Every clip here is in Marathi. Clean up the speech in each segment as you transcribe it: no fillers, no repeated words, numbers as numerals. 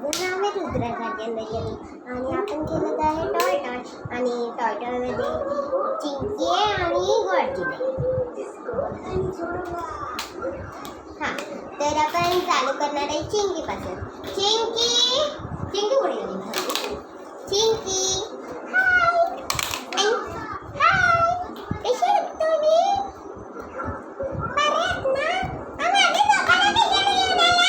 माझं नाव आहे रुद्रा राजेंद्र गिरी आणि आपण खेळत आहे टॉय टॉय आणि टॉय टॉयमध्ये चिंकी आहे आणि गॉडजिल आहे. हां, तर आपण चालू करणार आहे चिंकीपासून. चिंकी चिंकी कुठे गेली? चिंकी हाय हाय, कशी आहेत तुम्ही? बरे आहेत ना? आम्हाला झोपायला कशाला येऊन आला?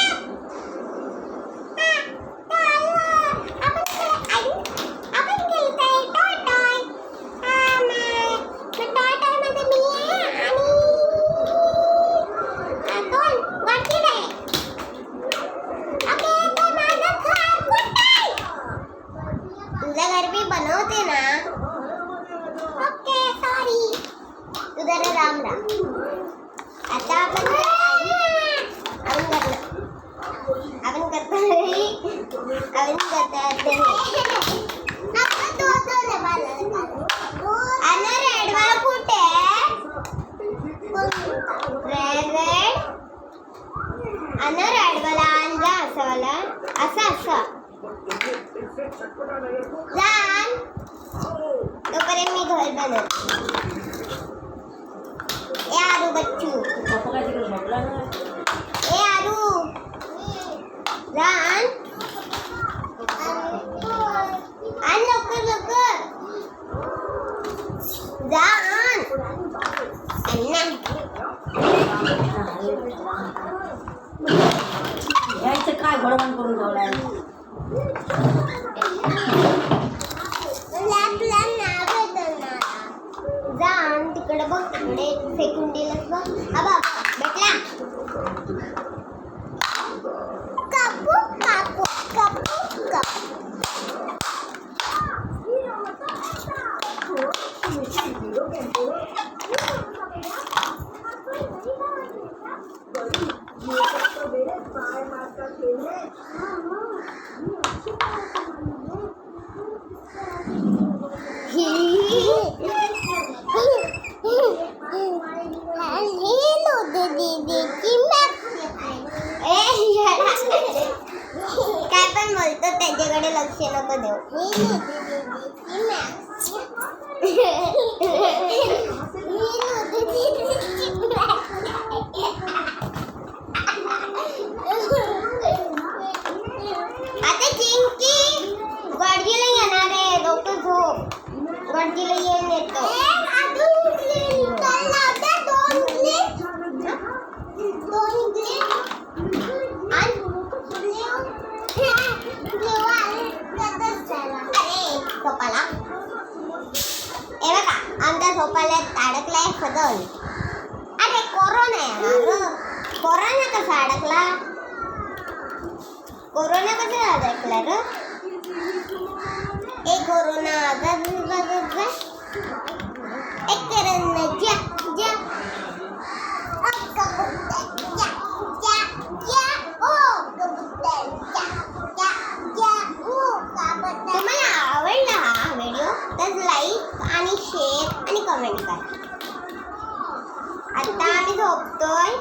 आपण खेळतोय टॉय टॉय. टॉय टॉय मध्ये मी आहे आणि कोण गॉडजिल आहे. ओके, तर माझं घर कुठे? तुझं घर मी बनवते ना. Okay, sorry. तू जरा राम राम. आता आपण तोपर्यंत मी घर बनवते. ए आरू बच्चू, ए आरू रान आण लवकर लवकर जा आण यायचं काय घडवण करून ठेवलाय. तिकडे बघ, तिकडे फेकून दिलंस बघ. अबा भेटला. कापू कापू कापू कापू. काय पण बोलतो, त्याच्याकडे लक्ष नको देऊ. आता चिंकी गॉडजिल येणार आहे. डॉक्टर झोप. गॉडजिल येऊन येतो. झोपाला हे बघा, आमच्या झोपाला अडकलाय खदल. अरे कोरोना आहे. कोरोना कसा अडकला? कोरोना कसा अडकला ग? ए कोरोना एक करण जा जा तुम्हाला आवडला हा व्हिडिओ तर लाईक आणि शेअर आणि कमेंट करा. आता आम्ही झोपतोय.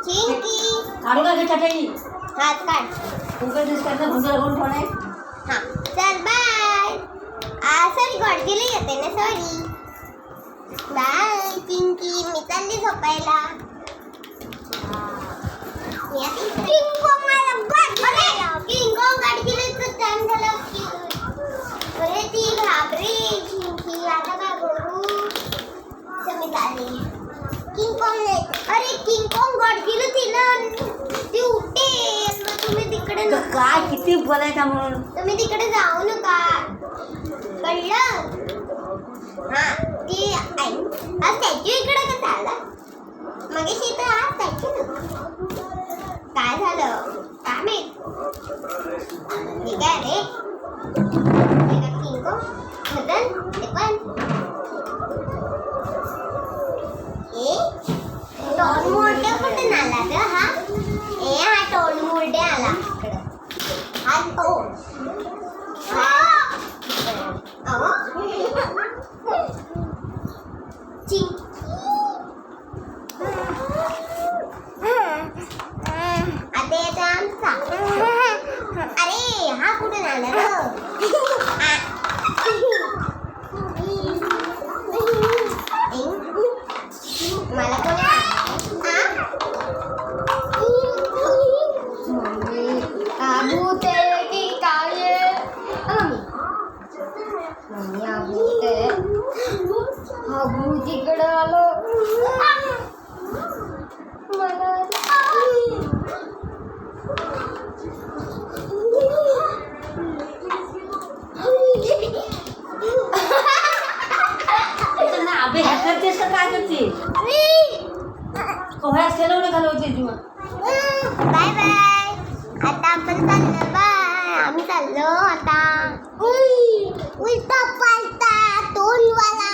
चिंकी काढू का चटई? हात काढ. कुकर दिसतात भुजर करून ठेवलाय. हां, चल बाय. सॉरी, गॉडजिल येते ना. Sorry, bye Chinki. मी चालली झोपायला. टाइम झाला. अरे ती घाबरी चिंकी. आता काय करू? मी चालली. किंग कॉंग नाही. अरे किंग कॉंग गॉडजिल तिला ती उठेल. तुम्ही तिकडे काय किती बोलायचा म्हणून तुम्ही तिकडे जाऊ नका, कळलं? हा, ती हा स्टॅच्यू इकडे कसं आला? मगाशी तर हा स्टॅच्यू नव्हता. काय झालं काय माहित? ठीक आहे रे. किंग कॉंग मदन ते पण टोन मोठे कुठून आला ग हा? हा टोन मोठे आला इकडं. हा तो आता कसा अरे हा कुठून आला रे मला कोणी भूत आहे की काय मम्मी भूत आहे हा भूत इकडं आलो मला अबे ह्या करतेस का काय करते कोहळ्यास खेळवलं घालवते तू बाय बाय आता आपण चाललो बाय आम्ही चाललो आता उलटा पालटा तोंडवाला